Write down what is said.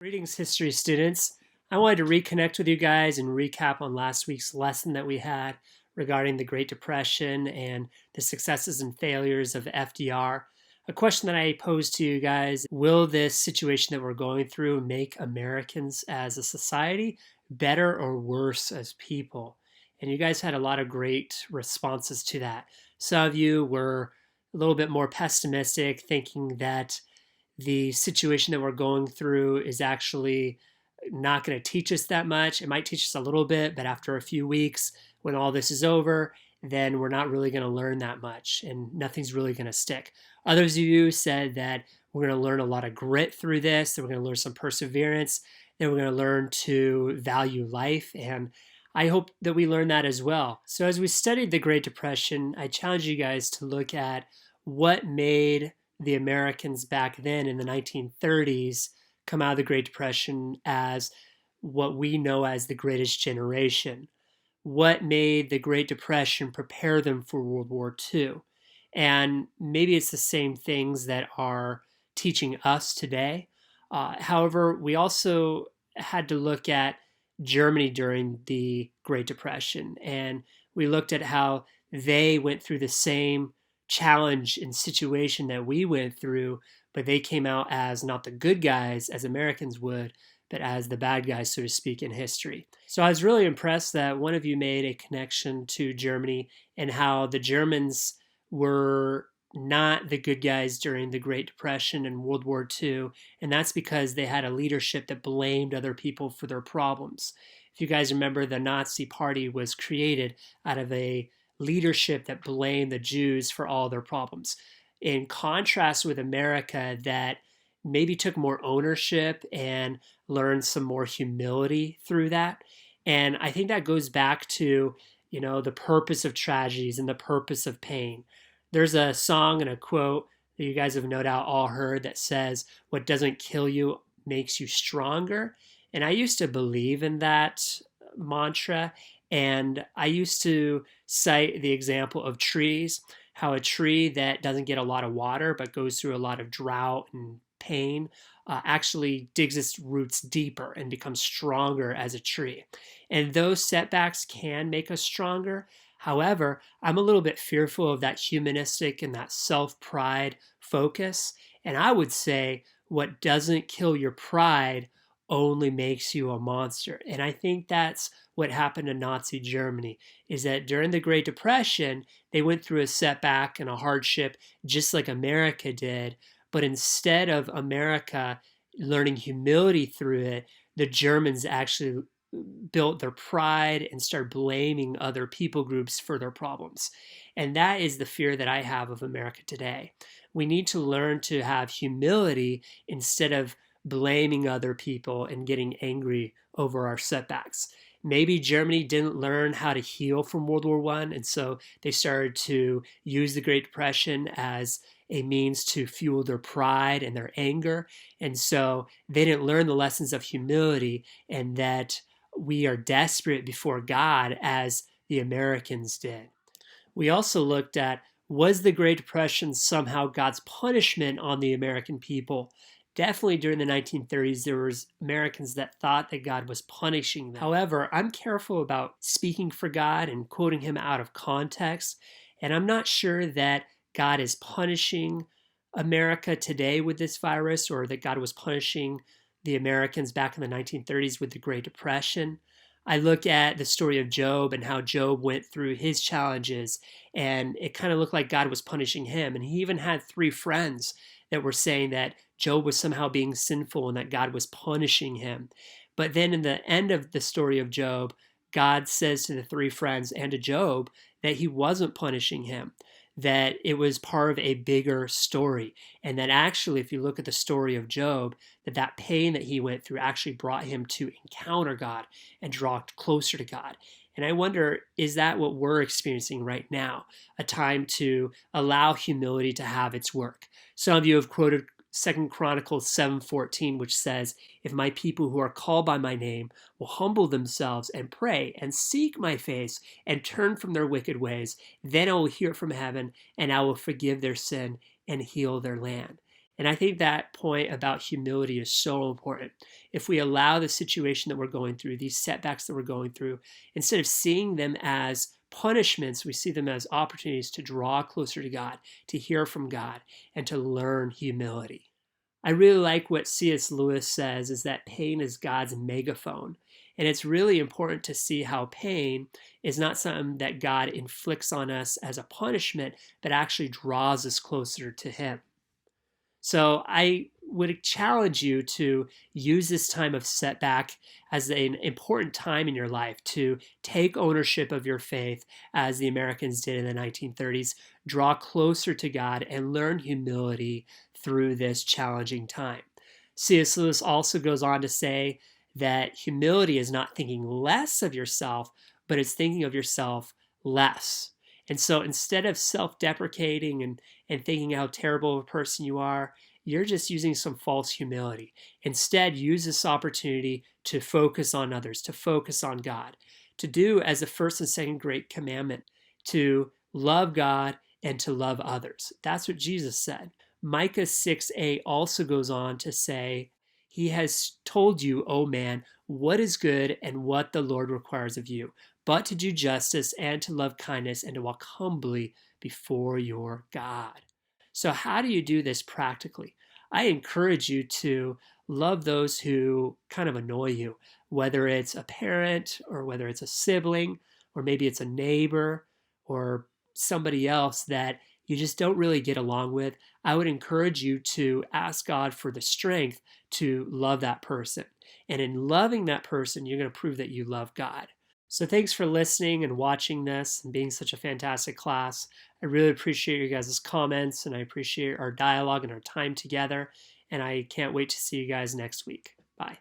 Greetings, history students. I wanted to reconnect with you guys and recap on last week's lesson that we had regarding the Great Depression and the successes and failures of FDR. A question that I posed to you guys: will this situation that we're going through make Americans as a society better or worse as people? And you guys had a lot of great responses to that. Some of you were a little bit more pessimistic, thinking that the situation that we're going through is actually not going to teach us that much. It might teach us a little bit, but after a few weeks, when all this is over, then we're not really going to learn that much and nothing's really going to stick. Others of you said that we're going to learn a lot of grit through this, that we're going to learn some perseverance, that we're going to learn to value life. And I hope that we learn that as well. So, as we studied the Great Depression, I challenge you guys to look at what made the Americans back then in the 1930s come out of the Great Depression as what we know as the greatest generation. What made the Great Depression prepare them for World War II? And maybe it's the same things that are teaching us today. However, we also had to look at Germany during the Great Depression, and we looked at how they went through the same challenge and situation that we went through, but they came out as not the good guys as Americans would, but as the bad guys, so to speak, in history. So I was really impressed that one of you made a connection to Germany and how the Germans were not the good guys during the Great Depression and World War II, and that's because they had a leadership that blamed other people for their problems. If you guys remember, the Nazi Party was created out of a leadership that blamed the Jews for all their problems. In contrast with America, that maybe took more ownership and learned some more humility through that. And I think that goes back to, the purpose of tragedies and the purpose of pain. There's a song and a quote that you guys have no doubt all heard that says, "What doesn't kill you makes you stronger." And I used to believe in that mantra. And I used to cite the example of trees, how a tree that doesn't get a lot of water but goes through a lot of drought and pain actually digs its roots deeper and becomes stronger as a tree. And those setbacks can make us stronger. However, I'm a little bit fearful of that humanistic and that self pride focus. And I would say what doesn't kill your pride only makes you a monster. And I think that's what happened in Nazi Germany, is that during the Great Depression, they went through a setback and a hardship just like America did. But instead of America learning humility through it, the Germans actually built their pride and started blaming other people groups for their problems. And that is the fear that I have of America today. We need to learn to have humility instead of blaming other people and getting angry over our setbacks. Maybe Germany didn't learn how to heal from World War I, and so they started to use the Great Depression as a means to fuel their pride and their anger. And so they didn't learn the lessons of humility and that we are desperate before God as the Americans did. We also looked at, was the Great Depression somehow God's punishment on the American people? Definitely during the 1930s, there was Americans that thought that God was punishing them. However, I'm careful about speaking for God and quoting him out of context. And I'm not sure that God is punishing America today with this virus, or that God was punishing the Americans back in the 1930s with the Great Depression. I look at the story of Job and how Job went through his challenges, and it kind of looked like God was punishing him. And he even had three friends that were saying that Job was somehow being sinful and that God was punishing him. But then in the end of the story of Job, God says to the three friends and to Job that he wasn't punishing him, that it was part of a bigger story. And that actually, if you look at the story of Job, that pain that he went through actually brought him to encounter God and draw closer to God. And I wonder, is that what we're experiencing right now? A time to allow humility to have its work. Some of you have quoted 2 Chronicles 7:14, which says, "If my people who are called by my name will humble themselves and pray and seek my face and turn from their wicked ways, then I will hear from heaven and I will forgive their sin and heal their land." And I think that point about humility is so important. If we allow the situation that we're going through, these setbacks that we're going through, instead of seeing them as punishments, we see them as opportunities to draw closer to God, to hear from God, and to learn humility. I really like what C.S. Lewis says is that pain is God's megaphone. And it's really important to see how pain is not something that God inflicts on us as a punishment, but actually draws us closer to Him. So I would challenge you to use this time of setback as an important time in your life to take ownership of your faith as the Americans did in the 1930s, draw closer to God, and learn humility through this challenging time. C.S. Lewis also goes on to say that humility is not thinking less of yourself, but it's thinking of yourself less. And so instead of self deprecating and thinking how terrible of a person you are, you're just using some false humility. Instead, use this opportunity to focus on others, to focus on God, to do as the first and second great commandment, to love God and to love others. That's what Jesus said. Micah 6:8 also goes on to say, He has told you, O man, what is good and what the Lord requires of you, but to do justice and to love kindness and to walk humbly before your God. So, how do you do this practically? I encourage you to love those who kind of annoy you, whether it's a parent or whether it's a sibling, or maybe it's a neighbor or somebody else that you just don't really get along with. I would encourage you to ask God for the strength to love that person. And in loving that person, you're going to prove that you love God. So thanks for listening and watching this and being such a fantastic class. I really appreciate your guys' comments, and I appreciate our dialogue and our time together. And I can't wait to see you guys next week. Bye.